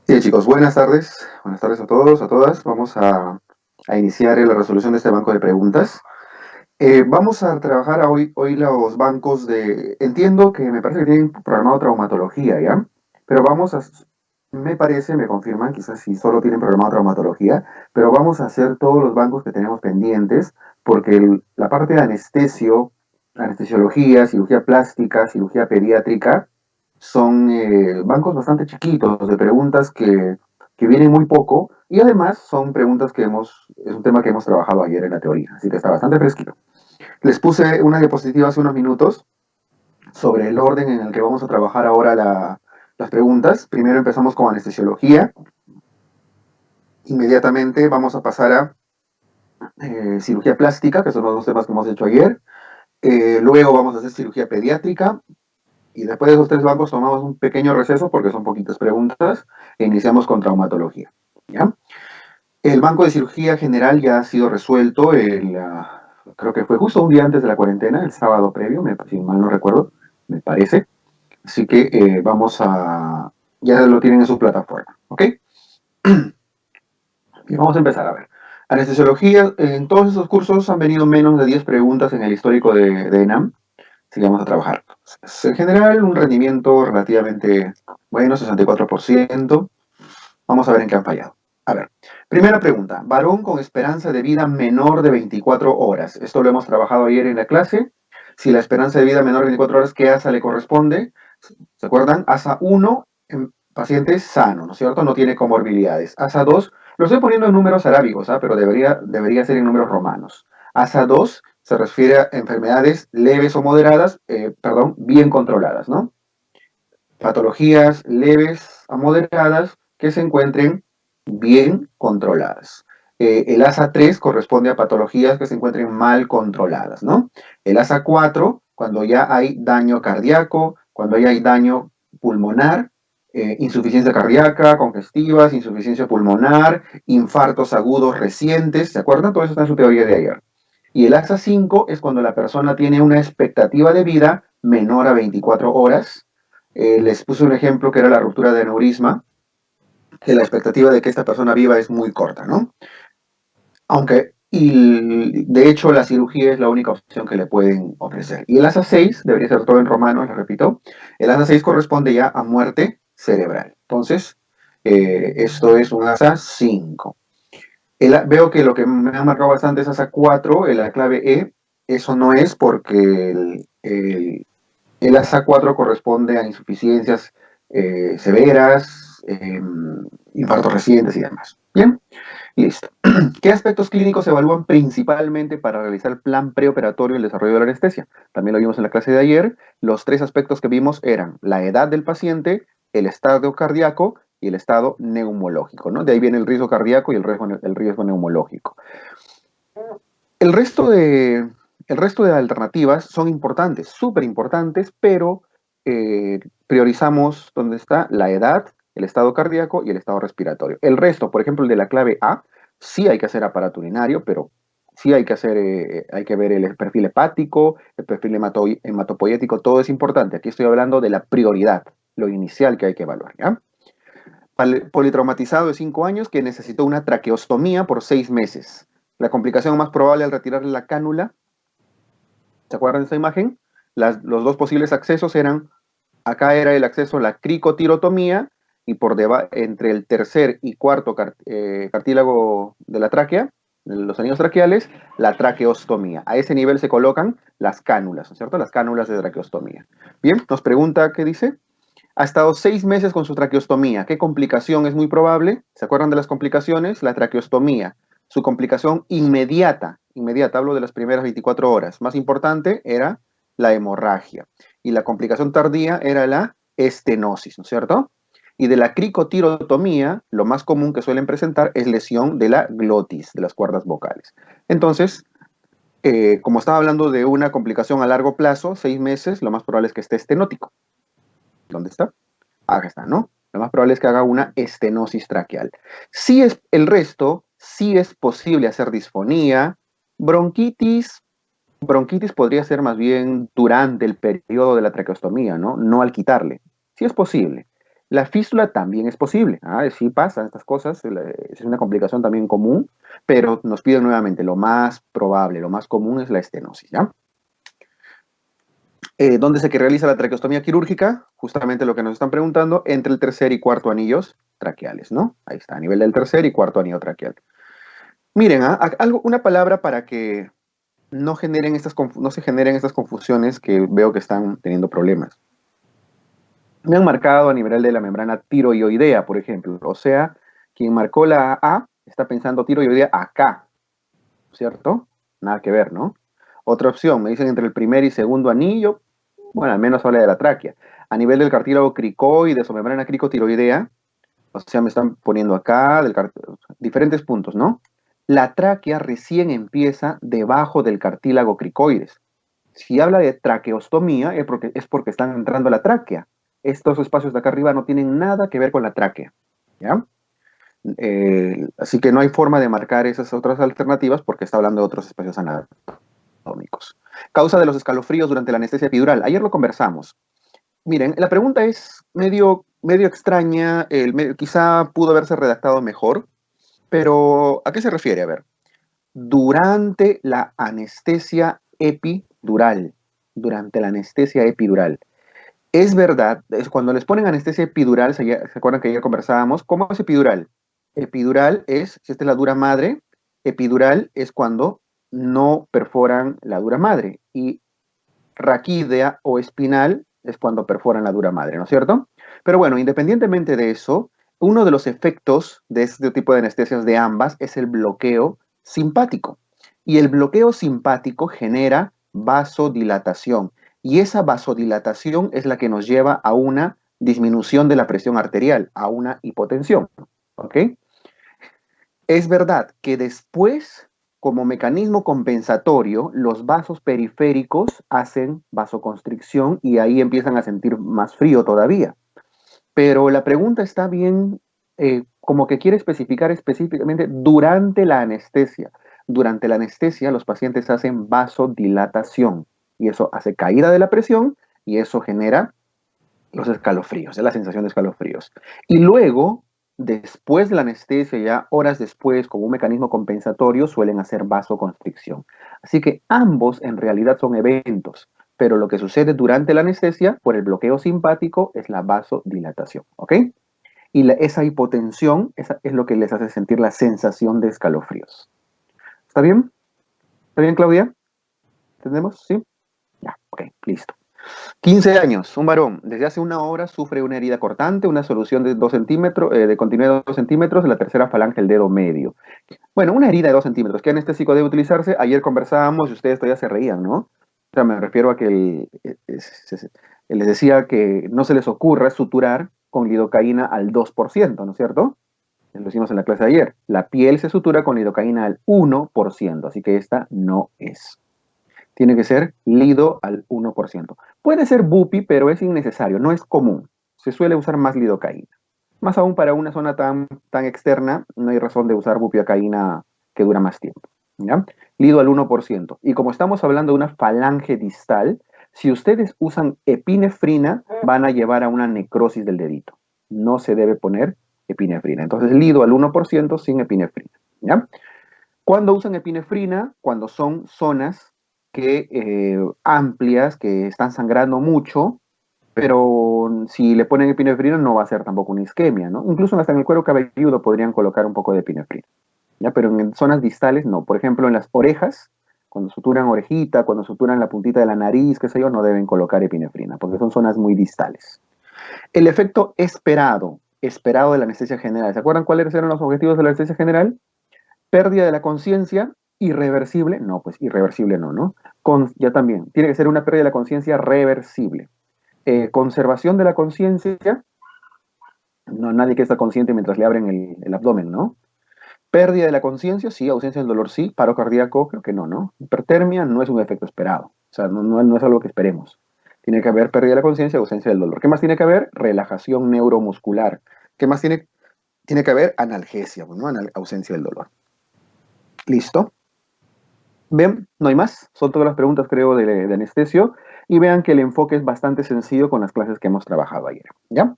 Sí, chicos, buenas tardes. Buenas tardes a todos, a todas. Vamos a iniciar la resolución de este banco de preguntas. Vamos a trabajar hoy los bancos de... Entiendo que me parece que tienen programado traumatología, ¿ya? Pero me parece, me confirman, quizás si solo tienen programado traumatología, pero vamos a hacer todos los bancos que tenemos pendientes, porque la parte de anestesiología, cirugía plástica, cirugía pediátrica, son bancos bastante chiquitos de preguntas que vienen muy poco y además son preguntas es un tema que hemos trabajado ayer en la teoría, así que está bastante fresquito. Les puse una diapositiva hace unos minutos sobre el orden en el que vamos a trabajar ahora las preguntas. Primero empezamos con anestesiología, inmediatamente vamos a pasar a cirugía plástica, que son los dos temas que hemos hecho ayer. Luego vamos a hacer cirugía pediátrica, y después de esos tres bancos tomamos un pequeño receso porque son poquitas preguntas e iniciamos con traumatología. ¿Ya? El banco de cirugía general ya ha sido resuelto, creo que fue justo un día antes de la cuarentena, el sábado previo, si mal no recuerdo, me parece. Así que ya lo tienen en su plataforma. ¿Ok? Y vamos a empezar a ver. Anestesiología, en todos esos cursos han venido menos de 10 preguntas en el histórico de ENAM. Así que vamos a trabajar. En general, un rendimiento relativamente bueno, 64%. Vamos a ver en qué han fallado. A ver, primera pregunta. Varón con esperanza de vida menor de 24 horas. Esto lo hemos trabajado ayer en la clase. Si la esperanza de vida menor de 24 horas, ¿qué ASA le corresponde? ¿Se acuerdan? ASA 1, en paciente sano, ¿no es cierto? No tiene comorbilidades. ASA 2, lo estoy poniendo en números arábigos, pero debería ser en números romanos. ASA 2 se refiere a enfermedades leves o moderadas, bien controladas, ¿no? Patologías leves a moderadas que se encuentren bien controladas. El ASA 3 corresponde a patologías que se encuentren mal controladas, ¿no? El ASA 4, cuando ya hay daño cardíaco, cuando ya hay daño pulmonar, insuficiencia cardíaca, congestivas, insuficiencia pulmonar, infartos agudos recientes, ¿se acuerdan? Todo eso está en su teoría de ayer. Y el ASA 5 es cuando la persona tiene una expectativa de vida menor a 24 horas. Les puse un ejemplo que era la ruptura de aneurisma, que la expectativa de que esta persona viva es muy corta, ¿no? Y de hecho la cirugía es la única opción que le pueden ofrecer. Y el ASA 6, debería ser todo en romano, les repito, el ASA 6 corresponde ya a muerte cerebral. Entonces, esto es un ASA 5. Veo que lo que me ha marcado bastante es ASA 4, la clave E. Eso no es porque el ASA 4 corresponde a insuficiencias severas, infartos recientes y demás. Bien, listo. ¿Qué aspectos clínicos se evalúan principalmente para realizar el plan preoperatorio y el desarrollo de la anestesia? También lo vimos en la clase de ayer. Los tres aspectos que vimos eran la edad del paciente, el estado cardíaco y el estado neumológico, ¿no? De ahí viene el riesgo cardíaco y el riesgo neumológico. El resto de, el resto de alternativas son importantes, súper importantes, pero priorizamos dónde está la edad, el estado cardíaco y el estado respiratorio. El resto, por ejemplo, el de la clave A, sí hay que hacer aparato urinario, pero sí hay que ver el perfil hepático, el perfil hematopoyético, todo es importante. Aquí estoy hablando de la prioridad, lo inicial que hay que evaluar, ¿ya? Politraumatizado de 5 años que necesitó una traqueostomía por 6 meses. La complicación más probable al retirarle la cánula, ¿se acuerdan de esta imagen? Los dos posibles accesos eran, acá era el acceso a la cricotirotomía y entre el tercer y cuarto cartílago de la tráquea, de los anillos traqueales, la traqueostomía. A ese nivel se colocan las cánulas, ¿no es cierto? Las cánulas de traqueostomía. Bien, nos pregunta, ¿qué dice? Ha estado 6 meses con su traqueostomía. ¿Qué complicación es muy probable? ¿Se acuerdan de las complicaciones? La traqueostomía. Su complicación inmediata, hablo de las primeras 24 horas. Más importante era la hemorragia. Y la complicación tardía era la estenosis, ¿no es cierto? Y de la cricotirotomía, lo más común que suelen presentar es lesión de la glotis, de las cuerdas vocales. Entonces, como estaba hablando de una complicación a largo plazo, 6 meses, lo más probable es que esté estenótico. ¿Dónde está? Acá está, ¿no? Lo más probable es que haga una estenosis traqueal. Si es el resto, sí es posible hacer disfonía, bronquitis. Bronquitis podría ser más bien durante el periodo de la traqueostomía, ¿no? No al quitarle. Sí es posible. La fístula también es posible. Sí pasan estas cosas, es una complicación también común, pero nos piden nuevamente lo más probable, lo más común es la estenosis, ¿ya? ¿Dónde se realiza la traqueostomía quirúrgica? Justamente lo que nos están preguntando, entre el tercer y cuarto anillos traqueales, ¿no? Ahí está, a nivel del tercer y cuarto anillo traqueal. Miren, una palabra para que no se generen estas confusiones que veo que están teniendo problemas. Me han marcado a nivel de la membrana tiroidoidea, por ejemplo. O sea, quien marcó la A está pensando tiroidoidea acá, ¿cierto? Nada que ver, ¿no? Otra opción, me dicen entre el primer y segundo anillo, bueno, al menos habla de la tráquea. A nivel del cartílago cricoides o membrana cricotiroidea, o sea, me están poniendo acá diferentes puntos, ¿no? La tráquea recién empieza debajo del cartílago cricoides. Si habla de traqueostomía es porque están entrando a la tráquea. Estos espacios de acá arriba no tienen nada que ver con la tráquea, ¿ya? Así que no hay forma de marcar esas otras alternativas porque está hablando de otros espacios anatómicos. Causa de los escalofríos durante la anestesia epidural. Ayer lo conversamos. Miren, la pregunta es medio extraña, quizá pudo haberse redactado mejor, pero ¿a qué se refiere? A ver, durante la anestesia epidural, durante la anestesia epidural. Es verdad, es cuando les ponen anestesia epidural, ¿se acuerdan que ya conversábamos? ¿Cómo es epidural? Epidural es, si esta es la dura madre, epidural es cuando no perforan la dura madre. Y raquídea o espinal es cuando perforan la dura madre, ¿no es cierto? Pero bueno, independientemente de eso, uno de los efectos de este tipo de anestesias de ambas es el bloqueo simpático. Y el bloqueo simpático genera vasodilatación. Y esa vasodilatación es la que nos lleva a una disminución de la presión arterial, a una hipotensión. ¿Ok? Es verdad que después, como mecanismo compensatorio, los vasos periféricos hacen vasoconstricción y ahí empiezan a sentir más frío todavía. Pero la pregunta está bien, como que quiere especificar específicamente durante la anestesia. Durante la anestesia los pacientes hacen vasodilatación y eso hace caída de la presión y eso genera los escalofríos, es la sensación de escalofríos. Y luego, después de la anestesia, ya horas después, como un mecanismo compensatorio, suelen hacer vasoconstricción. Así que ambos en realidad son eventos, pero lo que sucede durante la anestesia, por el bloqueo simpático, es la vasodilatación, ¿ok? Y esa hipotensión es lo que les hace sentir la sensación de escalofríos. ¿Está bien? ¿Está bien, Claudia? ¿Entendemos? ¿Sí? Ya, ok, listo. 15 años, un varón, desde hace una hora sufre una herida cortante, una solución de 2 centímetros, de continuidad de 2 centímetros en la tercera falange del dedo medio. Bueno, una herida de 2 centímetros, ¿qué anestésico debe utilizarse? Ayer conversábamos y ustedes todavía se reían, ¿no? O sea, me refiero a que les decía que no se les ocurra suturar con lidocaína al 2%, ¿no es cierto? Lo hicimos en la clase de ayer. La piel se sutura con lidocaína al 1%, así que esta no es. Tiene que ser lido al 1%. Puede ser bupi, pero es innecesario, no es común. Se suele usar más lidocaína. Más aún para una zona tan externa, no hay razón de usar bupiacaína que dura más tiempo. ¿Ya? Lido al 1%. Y como estamos hablando de una falange distal, si ustedes usan epinefrina, van a llevar a una necrosis del dedito. No se debe poner epinefrina. Entonces, lido al 1% sin epinefrina. ¿Ya? ¿Cuándo usan epinefrina? Cuando son zonas amplias, que están sangrando mucho, pero si le ponen epinefrina no va a ser tampoco una isquemia, ¿no? Incluso hasta en el cuero cabelludo podrían colocar un poco de epinefrina, ¿ya? Pero en zonas distales no. Por ejemplo, en las orejas, cuando suturan orejita, cuando suturan la puntita de la nariz, qué sé yo, no deben colocar epinefrina, porque son zonas muy distales. El efecto esperado de la anestesia general. ¿Se acuerdan cuáles eran los objetivos de la anestesia general? Pérdida de la conciencia, irreversible, no, pues irreversible no, ¿no? Ya también, tiene que ser una pérdida de la conciencia reversible. Conservación de la conciencia, no, nadie que está consciente mientras le abren el abdomen, ¿no? Pérdida de la conciencia, sí, ausencia del dolor, sí, paro cardíaco, creo que no, ¿no? Hipertermia no es un efecto esperado, o sea, no es algo que esperemos. Tiene que haber pérdida de la conciencia, ausencia del dolor. ¿Qué más tiene que haber? Relajación neuromuscular. ¿Qué más tiene que haber? Analgesia, ¿no? Ausencia del dolor. ¿Listo? Bien, no hay más. Son todas las preguntas, creo, de anestesio. Y vean que el enfoque es bastante sencillo con las clases que hemos trabajado ayer. ¿Ya?